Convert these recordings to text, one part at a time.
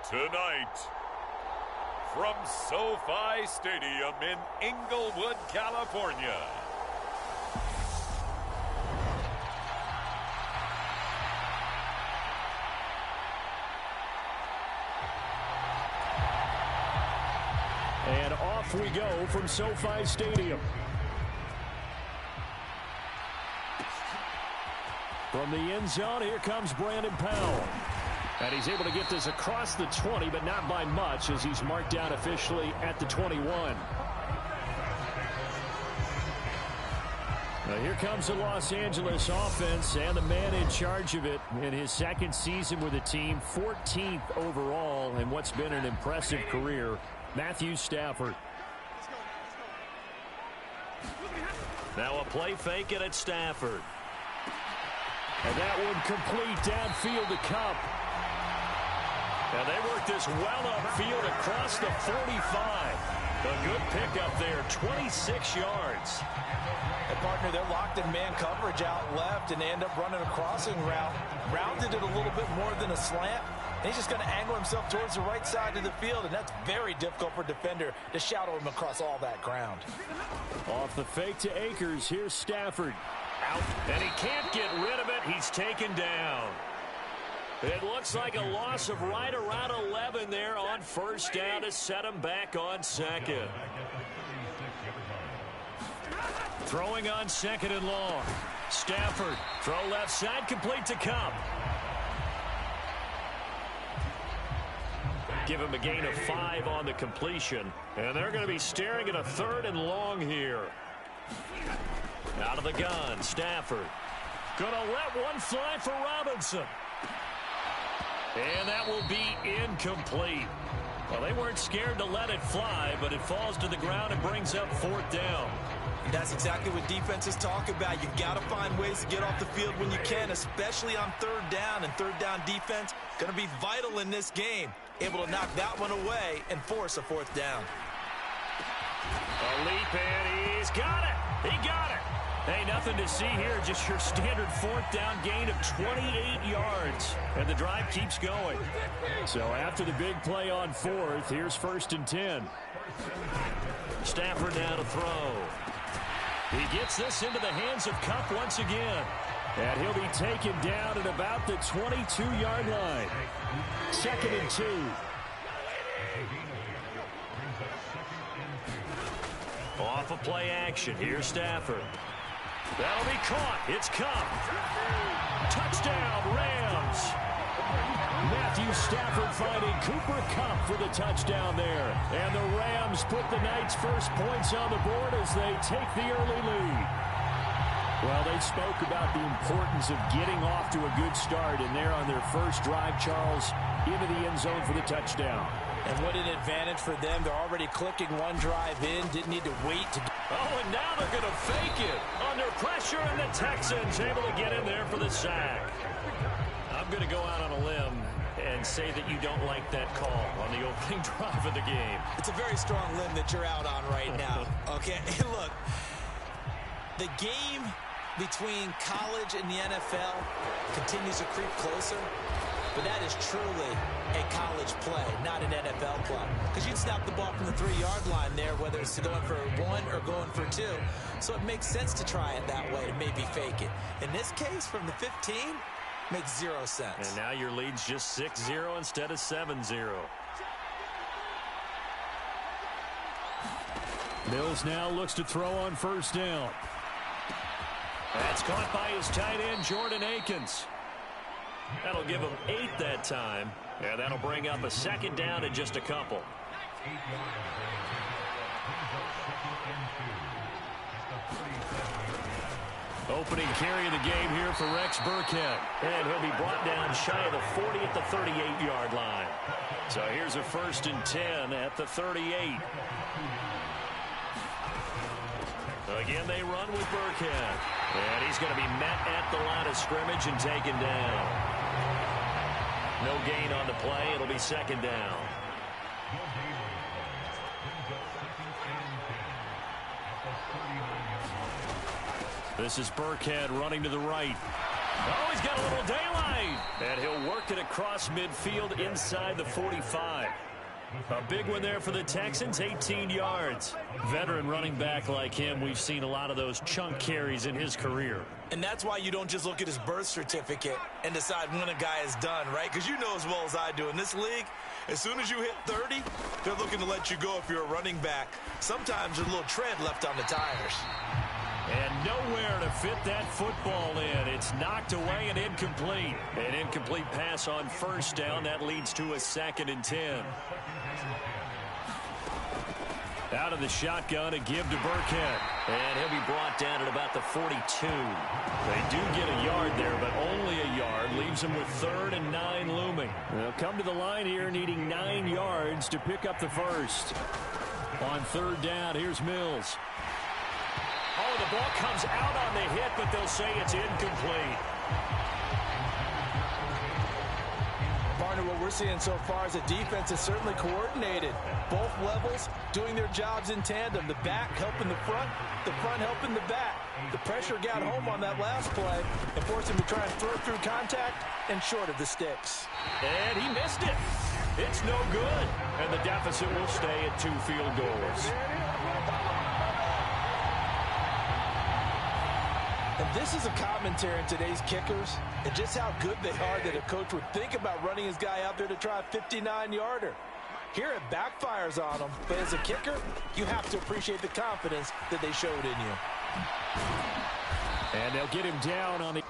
Tonight, from SoFi Stadium in Inglewood, California, and off we go from SoFi Stadium. From the end zone, here comes Brandon Powell. And he's able to get this across the 20, but not by much, as he's marked down officially at the 21. Now here comes the Los Angeles offense, and the man in charge of it in his second season with the team, 14th overall in what's been an impressive career, Matthew Stafford. Now a play fake it at Stafford. And that one complete downfield to Kupp. And they work this well upfield across the 45. A good pickup there, 26 yards. And partner, they're locked in man coverage out left, and they end up running a crossing route. Rounded it a little bit more than a slant. And he's just going to angle himself towards the right side of the field, and that's very difficult for a defender to shadow him across all that ground. Off the fake to Akers, here's Stafford. Out, and he can't get rid of it. He's taken down. It looks like a loss of right around 11 there on first down to set him back on second. Throwing on second and long. Stafford, throw left side, complete to Kupp. Give him a gain of 5 on the completion. And they're going to be staring at a third and long here. Out of the gun, Stafford. Going to let one fly for Robinson. And that will be incomplete. Well, they weren't scared to let it fly, but it falls to the ground and brings up fourth down. And that's exactly what defenses talk about. You've got to find ways to get off the field when you can, especially on third down. And third down defense going to be vital in this game. Able to knock that one away and force a fourth down. A leap, and he's got it. He got it. Hey, nothing to see here, just your standard fourth down gain of 28 yards. And the drive keeps going. So after the big play on fourth, here's first and 10. Stafford now to throw. He gets this into the hands of Kupp once again. And he'll be taken down at about the 22-yard line. Second and 2. Off of play action. Here's Stafford. That'll be caught. It's Kupp. Touchdown, Rams. Matthew Stafford finding Cooper Kupp for the touchdown there. And the Rams put the night's first points on the board as they take the early lead. Well, they spoke about the importance of getting off to a good start, and they're on their first drive, Charles, into the end zone for the touchdown. And what an advantage for them. They're already clicking one drive in. Didn't need to wait to... Oh, and now they're going to fake it. Under pressure, and the Texans able to get in there for the sack. I'm going to go out on a limb and say that you don't like that call on the opening drive of the game. It's a very strong limb that you're out on right now. Okay, look, the game between college and the NFL continues to creep closer. But that is truly a college play, not an NFL play. Because you'd snap the ball from the 3-yard line there, whether it's going for 1 or going for 2. So it makes sense to try it that way, to maybe fake it. In this case, from the 15, makes 0 sense. And now your lead's just 6-0 instead of 7-0. Mills now looks to throw on first down. That's caught by his tight end, Jordan Akins. That'll give him 8 that time. And that'll bring up a second down in just a couple. Opening carry of the game here for Rex Burkhead. And he'll be brought down shy of the 40 at the 38-yard line. So here's a first and 10 at the 38. Again, they run with Burkhead. And he's going to be met at the line of scrimmage and taken down. No gain on the play. It'll be second down. This is Burkhead running to the right. Oh, he's got a little daylight. And he'll work it across midfield inside the 45. A big one there for the Texans, 18 yards. Veteran running back like him, we've seen a lot of those chunk carries in his career. And that's why you don't just look at his birth certificate and decide when a guy is done, right? Because you know as well as I do, in this league, as soon as you hit 30, they're looking to let you go if you're a running back. Sometimes there's a little tread left on the tires. And nowhere to fit that football in. It's knocked away and incomplete. An incomplete pass on first down. That leads to a 2nd and 10. Out of the shotgun, a give to Burkhead. And he'll be brought down at about the 42. They do get a yard there, but only a yard. Leaves them with 3rd and 9 looming. They'll come to the line here needing 9 yards to pick up the first. On 3rd down, here's Mills. Oh, the ball comes out on the hit, but they'll say it's incomplete. Partner, what we're seeing so far is the defense is certainly coordinated. Both levels doing their jobs in tandem. The back helping the front helping the back. The pressure got home on that last play and forced him to try and throw through contact and short of the sticks. And he missed it. It's no good. And the deficit will stay at 2 field goals. And this is a commentary on today's kickers and just how good they are that a coach would think about running his guy out there to try a 59-yarder. Here it backfires on them, but as a kicker, you have to appreciate the confidence that they showed in you. And they'll get him down on the...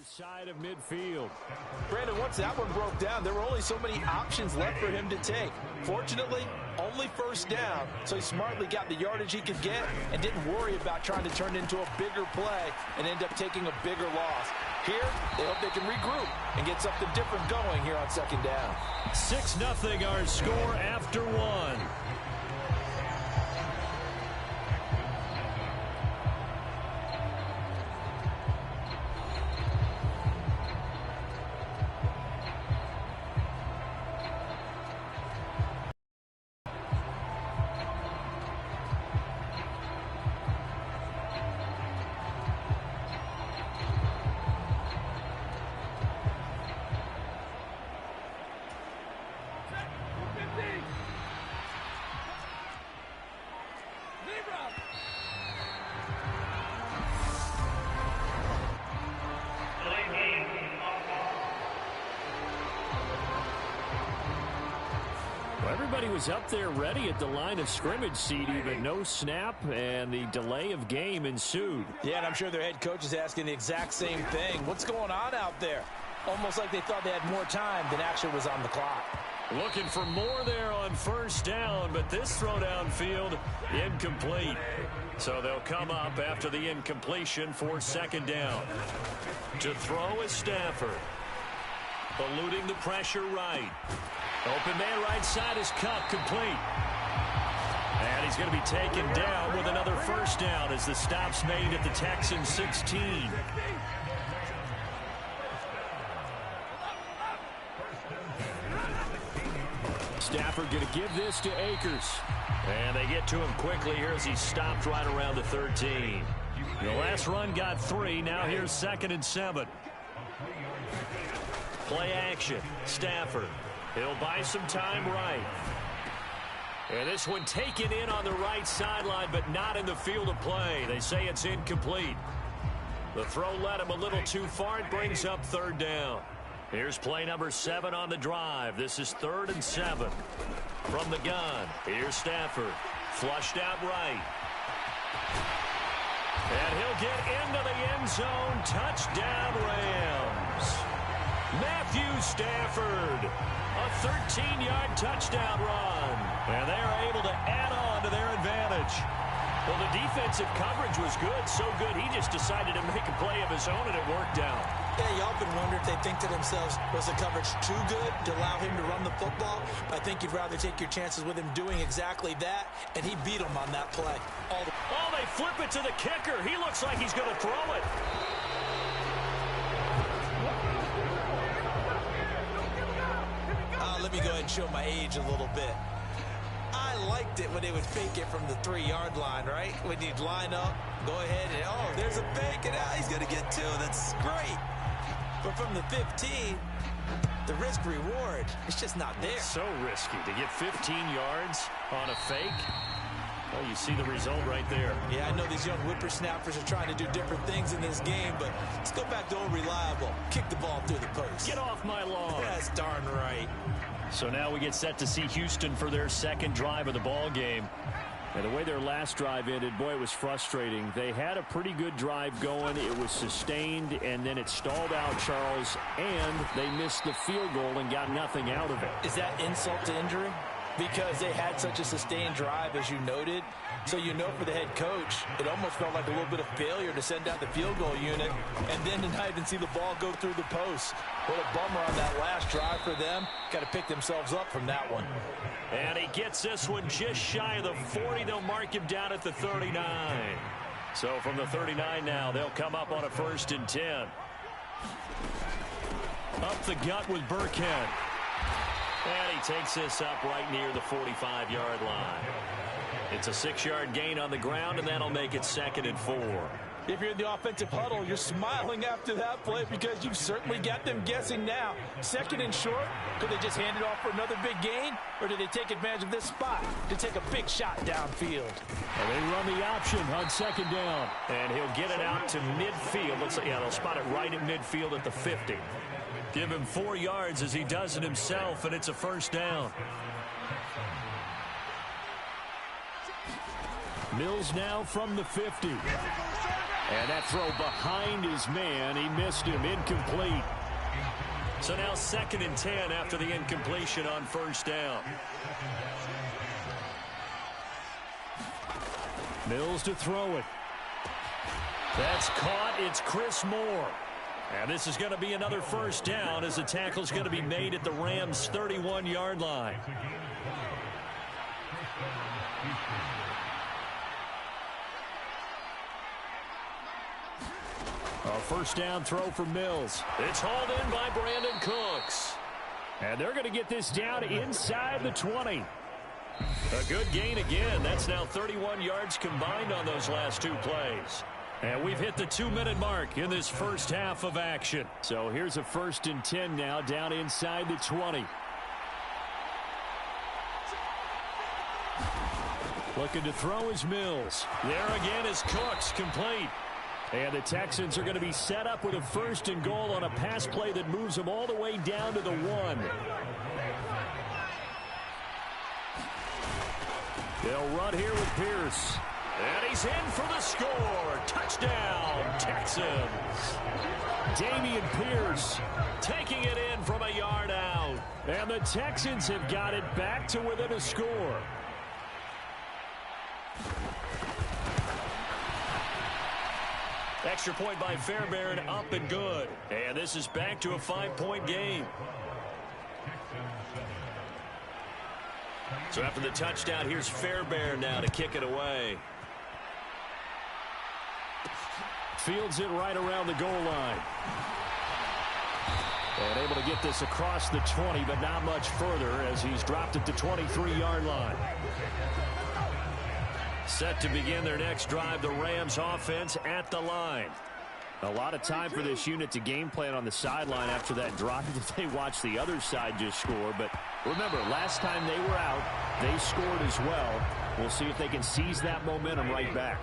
side of midfield. Brandon, once that one broke down, there were only so many options left for him to take. Fortunately, only first down, so he smartly got the yardage he could get and didn't worry about trying to turn it into a bigger play and end up taking a bigger loss. Here, they hope they can regroup and get something different going here on 2nd down. 6-0 our score after 1. Everybody was up there ready at the line of scrimmage, CD, but no snap, and the delay of game ensued. Yeah, and I'm sure their head coach is asking the exact same thing. What's going on out there? Almost like they thought they had more time than actually was on the clock. Looking for more there on first down, but this throw downfield incomplete. So they'll come up after the incompletion for 2nd down. To throw is Stafford. Eluding the pressure right. Open man right side is Kupp, complete. And he's going to be taken down with another first down as the stop's made at the Texans 16. Stafford going to give this to Akers. And they get to him quickly here as he stopped right around the 13. The last run got 3. Now here's 2nd and 7. Play action. Stafford. He'll buy some time right. And this one taken in on the right sideline, but not in the field of play. They say it's incomplete. The throw led him a little too far. It brings up 3rd down. Here's play number 7 on the drive. This is 3rd and 7. From the gun, here's Stafford. Flushed out right. And he'll get into the end zone. Touchdown, Rams. Matthew Stafford. A 13-yard touchdown run. And they are able to add on to their advantage. Well, the defensive coverage was good, so good he just decided to make a play of his own, and it worked out. Yeah, you often wonder if they think to themselves, was the coverage too good to allow him to run the football? I think you'd rather take your chances with him doing exactly that, and he beat him on that play. Oh, they flip it to the kicker. He looks like he's going to throw it. Let me go ahead and show my age a little bit. I liked it when they would fake it from the 3-yard line, right? When you'd line up, go ahead, and oh, there's a fake, and he's going to get 2. That's great. But from the 15, the risk-reward, it's just not there. So risky to get 15 yards on a fake. Well, you see the result right there. Yeah, I know these young whippersnappers are trying to do different things in this game, but let's go back to old reliable. Kick the ball through the post. Get off my lawn. That's darn right. So now we get set to see Houston for their second drive of the ball game. And the way their last drive ended, boy, it was frustrating. They had a pretty good drive going. It was sustained, and then it stalled out, Charles, and they missed the field goal and got nothing out of it. Is that insult to injury? Because they had such a sustained drive, as you noted. So you know for the head coach, it almost felt like a little bit of failure to send out the field goal unit and then to not even see the ball go through the post. What a bummer on that last drive for them. Got to pick themselves up from that one. And he gets this one just shy of the 40. They'll mark him down at the 39. So from the 39 now, they'll come up on a 1st and 10. Up the gut with Burkhead. And he takes this up right near the 45-yard line. It's a 6-yard gain on the ground, and that'll make it 2nd and 4. If you're in the offensive huddle, you're smiling after that play because you've certainly got them guessing now. 2nd and short, could they just hand it off for another big gain? Or do they take advantage of this spot to take a big shot downfield? Well, they run the option on 2nd down. And he'll get it out to midfield. Yeah, they'll spot it right at midfield at the 50. Give him 4 yards as he does it himself, and it's a 1st down. Mills now from the 50. And that throw behind his man. He missed him. Incomplete. So now 2nd and 10 after the incompletion on 1st down. Mills to throw it. That's caught. It's Chris Moore. And this is going to be another 1st down as the tackle's going to be made at the Rams' 31-yard line. A 1st down throw for Mills. It's hauled in by Brandon Cooks. And they're going to get this down inside the 20. A good gain again. That's now 31 yards combined on those last 2 plays. And we've hit the 2-minute mark in this first half of action. So here's a 1st and 10 now down inside the 20. Looking to throw is Mills. There again is Cooks, complete. And the Texans are going to be set up with a 1st and goal on a pass play that moves them all the way down to the 1. They'll run here with Pierce. And he's in for the score. Touchdown, Texans. Dameon Pierce taking it in from a yard out. And the Texans have got it back to within a score. Extra point by Fairbairn, up and good. And this is back to a 5-point game. So after the touchdown, here's Fairbairn now to kick it away. Fields it right around the goal line. And able to get this across the 20, but not much further as he's dropped at the 23-yard line. Set to begin their next drive, the Rams offense at the line. A lot of time for this unit to game plan on the sideline after that drive that they watched the other side just score. But remember, last time they were out, they scored as well. We'll see if they can seize that momentum right back.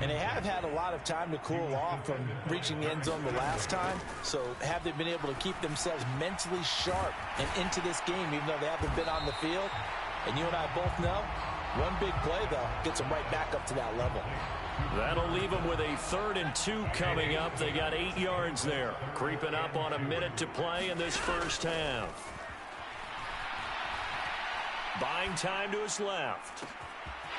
And they have had a lot of time to cool off from reaching the end zone the last time. So have they been able to keep themselves mentally sharp and into this game, even though they haven't been on the field? And you and I both know, one big play, though, gets them right back up to that level. That'll leave them with a 3rd and 2 coming up. They got 8 yards there. Creeping up on a minute to play in this first half. Buying time to his left.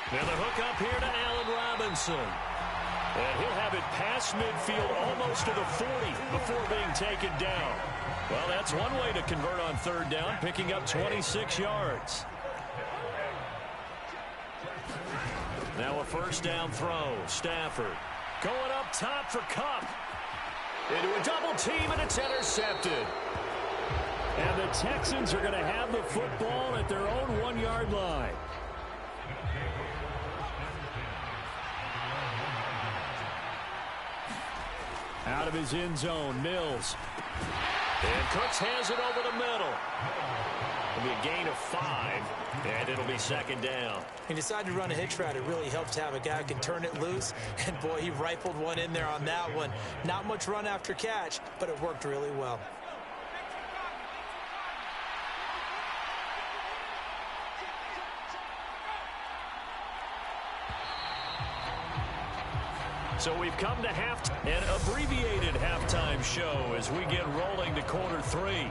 And the hook up here to Allen Robinson. And he'll have it past midfield almost to the 40 before being taken down. Well, that's one way to convert on third down, picking up 26 yards. Now a first down throw. Stafford going up top for Kupp. Into a double team, and it's intercepted. And the Texans are going to have the football at their own 1-yard line. Out of his end zone, Mills. And Cooks has it over the middle. It'll be a gain of 5, and it'll be second down. He decided to run a hitch route. It really helps to have a guy who can turn it loose. And, boy, he rifled one in there on that one. Not much run after catch, but it worked really well. So we've come to an abbreviated halftime show as we get rolling to quarter 3.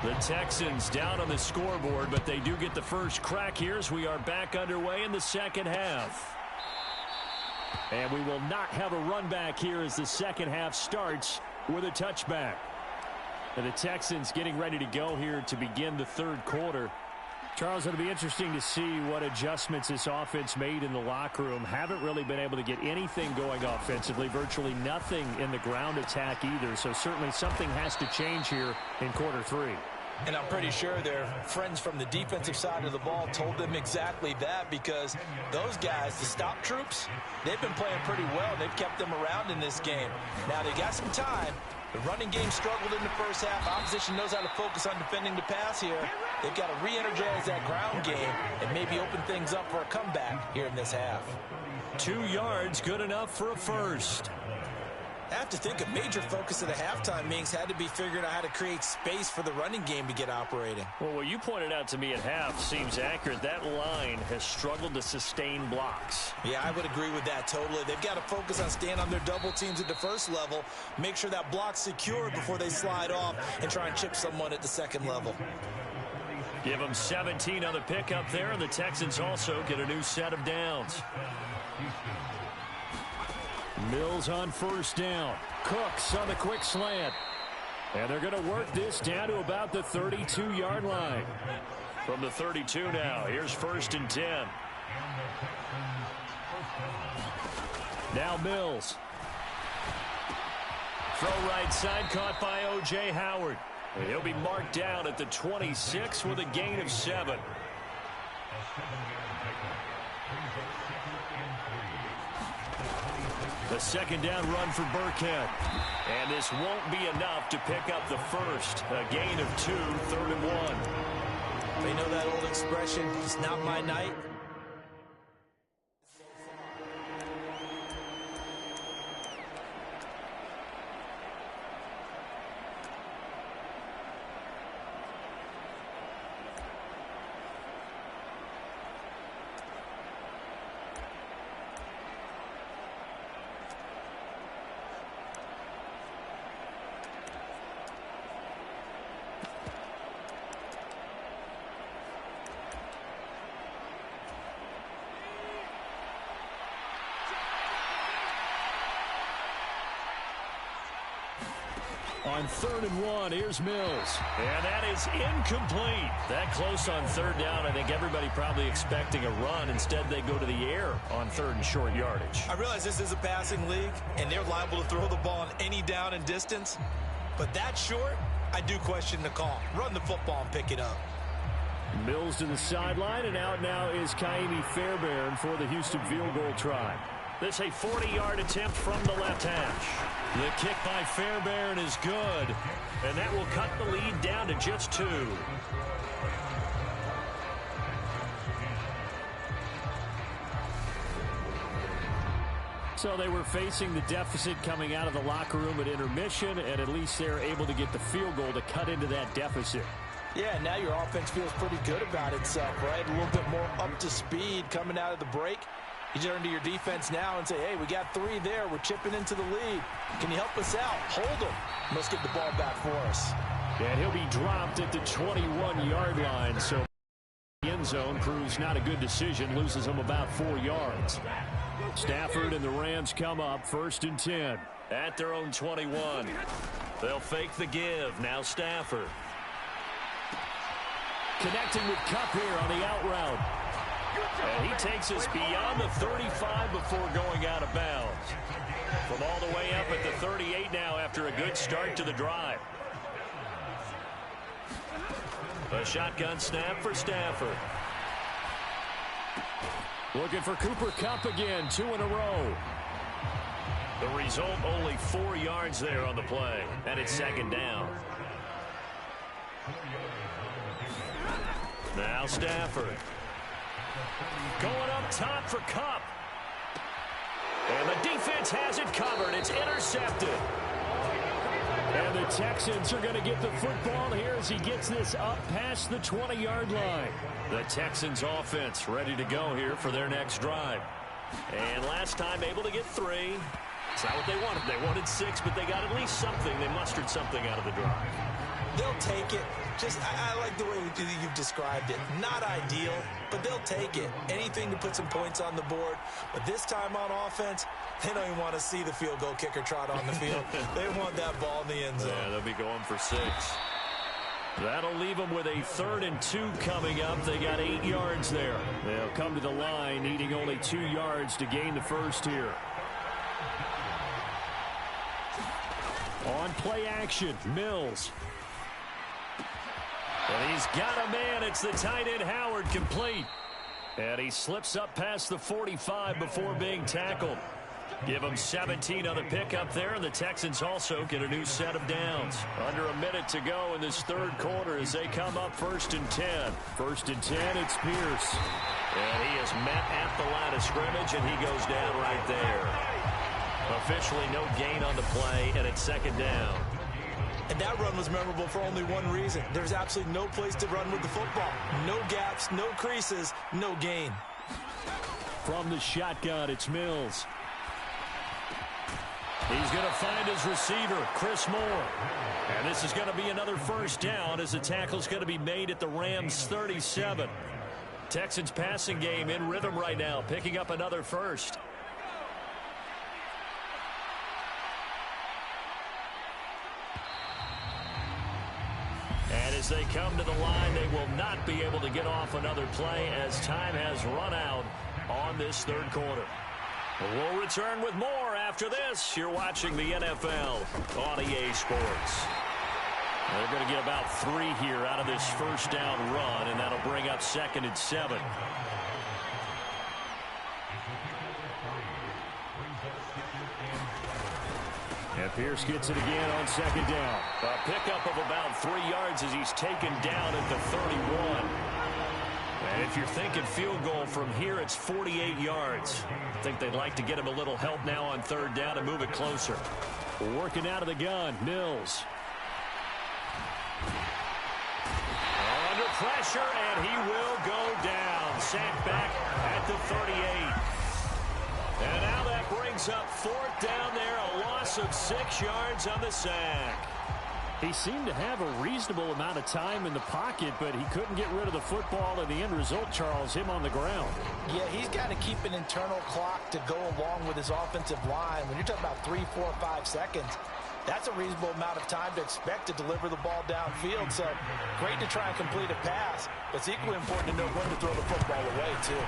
The Texans down on the scoreboard, but they do get the first crack here as we are back underway in the second half. And we will not have a run back here as the second half starts with a touchback. And the Texans getting ready to go here to begin the third quarter. Charles, it'll be interesting to see what adjustments this offense made in the locker room. Haven't really been able to get anything going offensively, virtually nothing in the ground attack either. So certainly something has to change here in quarter 3. And I'm pretty sure their friends from the defensive side of the ball told them exactly that, because those guys, the stop troops, they've been playing pretty well. They've kept them around in this game. Now they got some time. The running game struggled in the first half. Opposition knows how to focus on defending the pass here. They've got to re-energize that ground game and maybe open things up for a comeback here in this half. 2 yards, good enough for a first. I have to think a major focus of the halftime meetings had to be figuring out how to create space for the running game to get operating. Well, what you pointed out to me at half seems accurate. That line has struggled to sustain blocks. Yeah, I would agree with that totally. They've got to focus on staying on their double teams at the first level, make sure that block's secure before they slide off and try and chip someone at the second level. Give them 17 on the pickup there, and the Texans also get a new set of downs. Mills on first down. Cooks on the quick slant. And they're going to work this down to about the 32-yard line. From the 32 now, here's 1st and 10. Now Mills. Throw right side, caught by O.J. Howard. He'll be marked down at the 26 with a gain of 7. A second down run for Burkhead. And this won't be enough to pick up the first. A gain of 2, 3rd and 1. They know that old expression, it's not my night. On 3rd and 1, here's Mills. And that is incomplete. That close on 3rd down. I think everybody probably expecting a run. Instead, they go to the air on 3rd and short yardage. I realize this is a passing league, and they're liable to throw the ball on any down and distance. But that short, I do question the call. Run the football and pick it up. Mills to the sideline, and out now is Kaimi Fairbairn for the Houston field goal try. This a 40-yard attempt from the left hash. The kick by Fairbairn is good, and that will cut the lead down to just 2. So they were facing the deficit coming out of the locker room at intermission, and at least they're able to get the field goal to cut into that deficit. Yeah, now your offense feels pretty good about itself, right? A little bit more up to speed coming out of the break. You turn to your defense now and say, hey, we got 3 there. We're chipping into the lead. Can you help us out? Hold them. Let's get the ball back for us. And he'll be dropped at the 21-yard line. So the end zone proves not a good decision. Loses him about 4 yards. Stafford and the Rams come up 1st and 10. At their own 21. They'll fake the give. Now Stafford. Connecting with Kupp here on the out route. And he takes us beyond the 35 before going out of bounds. From all the way up at the 38 now after a good start to the drive. A shotgun snap for Stafford. Looking for Cooper Kupp again, 2 in a row. The result, only 4 yards there on the play. And it's 2nd down. Now Stafford. Going up top for Kupp. And the defense has it covered. It's intercepted. And the Texans are going to get the football here as he gets this up past the 20-yard line. The Texans offense ready to go here for their next drive. And last time able to get 3. It's not what they wanted. They wanted 6, but they got at least something. They mustered something out of the drive. They'll take it. Just, I like the way you've described it. Not ideal, but they'll take it. Anything to put some points on the board. But this time on offense, they don't even want to see the field goal kicker trot on the field. They want that ball in the end zone. Yeah, they'll be going for 6. That'll leave them with a 3rd and 2 coming up. They got 8 yards there. They'll come to the line needing only 2 yards to gain the first here. On play action, Mills. And he's got a man. It's the tight end Howard, complete. And he slips up past the 45 before being tackled. Give him 17 on the pickup there, and the Texans also get a new set of downs. Under a minute to go in this 3rd quarter as they come up 1st and 10. 1st and 10, it's Pierce. And he is met at the line of scrimmage, and he goes down right there. Officially no gain on the play, and it's 2nd down. And that run was memorable for only one reason. There's absolutely no place to run with the football. No gaps, no creases, no gain. From the shotgun, it's Mills. He's going to find his receiver, Chris Moore. And this is going to be another 1st down as the tackle's going to be made at the Rams' 37. Texans passing game in rhythm right now, picking up another 1st. And as they come to the line, they will not be able to get off another play as time has run out on this 3rd quarter. We'll return with more after this. You're watching the NFL on EA Sports. They're going to get about 3 here out of this 1st down run, and that'll bring up 2nd and 7. And Pierce gets it again on 2nd down. A pickup of about 3 yards as he's taken down at the 31. And if you're thinking field goal from here, it's 48 yards. I think they'd like to get him a little help now on 3rd down and move it closer. Working out of the gun, Mills. Under pressure, and he will go down. Sacked back at the 38. And now that brings up 4th down there, a loss of 6 yards on the sack. He seemed to have a reasonable amount of time in the pocket, but he couldn't get rid of the football, and the end result, Charles, him on the ground. Yeah, he's got to keep an internal clock to go along with his offensive line. When you're talking about 3, 4, 5 seconds, that's a reasonable amount of time to expect to deliver the ball downfield. So great to try and complete a pass, but it's equally important to know when to throw the football away, too.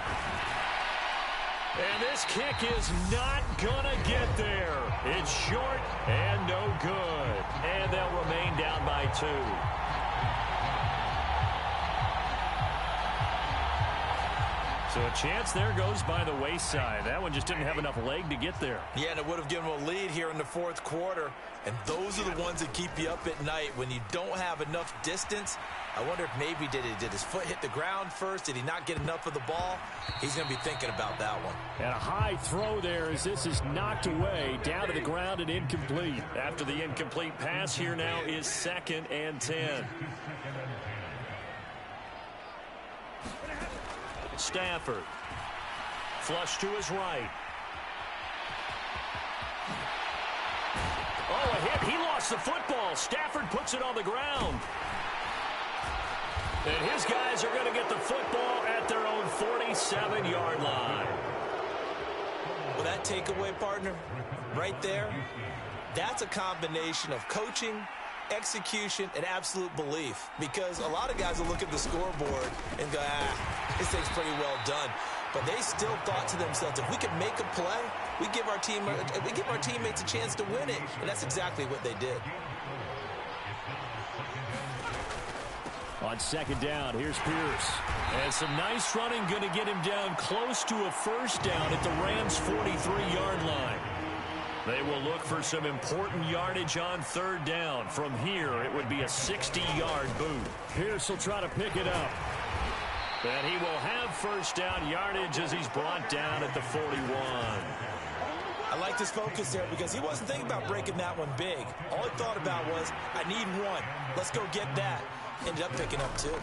And this kick is not going to get there. It's short and no good. And they'll remain down by 2. So a chance there goes by the wayside. That one just didn't have enough leg to get there. Yeah, and it would have given him a lead here in the 4th quarter. And those are the ones that keep you up at night when you don't have enough distance. I wonder if maybe did his foot hit the ground first? Did he not get enough of the ball? He's going to be thinking about that one. And a high throw there as this is knocked away, down to the ground and incomplete. After the incomplete pass, here now is 2nd and 10. Stafford. Flush to his right. Oh, a hit. He lost gets the football. Stafford puts it on the ground. And his guys are going to get the football at their own 47-yard line. Well, that takeaway, partner, right there, that's a combination of coaching, execution, and absolute belief. Because a lot of guys will look at the scoreboard and go, this thing's pretty well done. But they still thought to themselves, if we can make a play, we give our teammates a chance to win it. And that's exactly what they did. On second down, here's Pierce. And some nice running going to get him down close to a first down at the Rams' 43-yard line. They will look for some important yardage on third down. From here, it would be a 60-yard boot. Pierce will try to pick it up. And he will have first down yardage as he's brought down at the 41. I like this focus there because he wasn't thinking about breaking that one big. All he thought about was, I need one. Let's go get that. Ended up picking up two.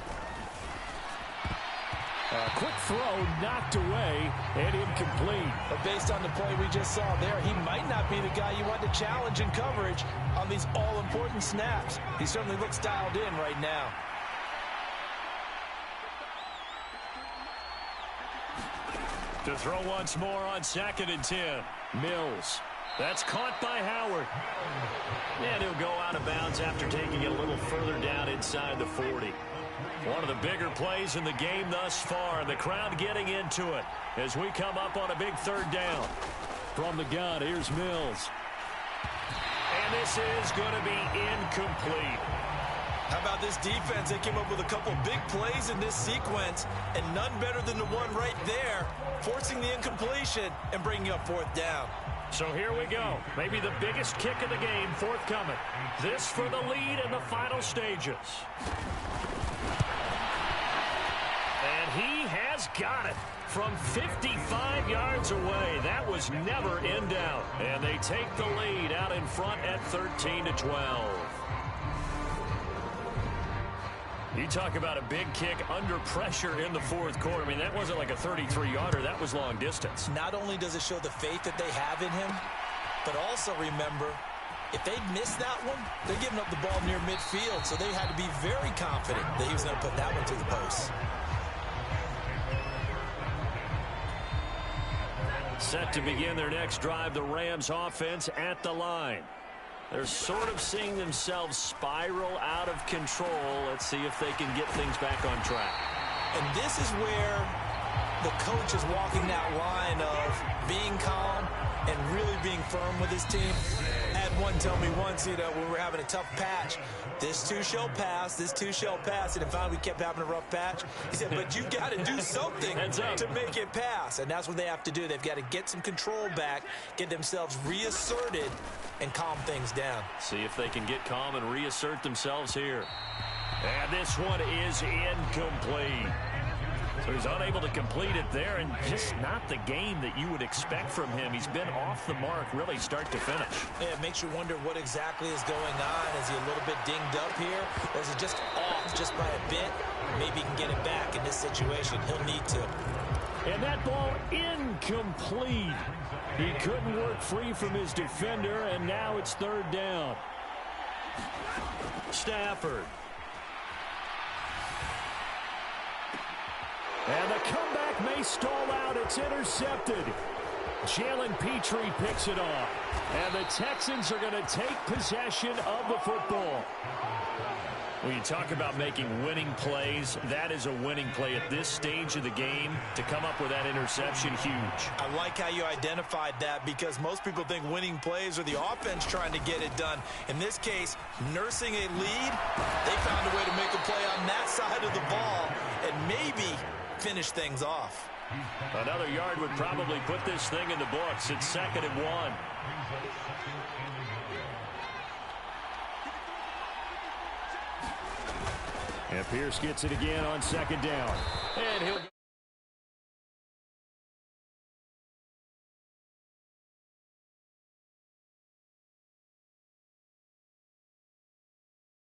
A quick throw knocked away and incomplete. But based on the play we just saw there, he might not be the guy you want to challenge in coverage on these all-important snaps. He certainly looks dialed in right now. To throw once more on 2nd and 10. Mills. That's caught by Howard. And he'll go out of bounds after taking it a little further down inside the 40. One of the bigger plays in the game thus far. The crowd getting into it as we come up on a big third down. From the gun, here's Mills. And this is going to be incomplete. How about this defense? They came up with a couple big plays in this sequence, and none better than the one right there, forcing the incompletion and bringing up fourth down. So here we go. Maybe the biggest kick of the game forthcoming. This for the lead in the final stages. And he has got it from 55 yards away. That was never in doubt. And they take the lead out in front at 13-12. You talk about a big kick under pressure in the fourth quarter. I mean, that wasn't like a 33-yarder. That was long distance. Not only does it show the faith that they have in him, but also remember, if they'd missed that one, they're giving up the ball near midfield, so they had to be very confident that he was going to put that one to the post. Set to begin their next drive, the Rams offense at the line. They're sort of seeing themselves spiral out of control. Let's see if they can get things back on track. And this is where the coach is walking that line of being calm and really being firm with his team. I had one tell me once, when we were having a tough patch, this too shall pass, this too shall pass. And finally we kept having a rough patch. He said, but you've got to do something to make it pass. And that's what they have to do. They've got to get some control back, get themselves reasserted, and calm things down. See if they can get calm and reassert themselves here. And this one is incomplete. So he's unable to complete it there, and just not the game that you would expect from him. He's been off the mark really start to finish. Yeah, it makes you wonder what exactly is going on. Is he a little bit dinged up here, or is he just off just by a bit? Maybe he can get it back in this situation. He'll need to. And that ball incomplete. He couldn't work free from his defender, and now it's third down. Stafford. And the comeback may stall out. It's intercepted. Jalen Petrie picks it off. And the Texans are going to take possession of the football. When you talk about making winning plays, that is a winning play at this stage of the game. To come up with that interception, huge. I like how you identified that, because most people think winning plays are the offense trying to get it done. In this case, nursing a lead, they found a way to make a play on that side of the ball and maybe finish things off. Another yard would probably put this thing in the books. It's 2nd and 1. And Pierce gets it again on second down. And he'll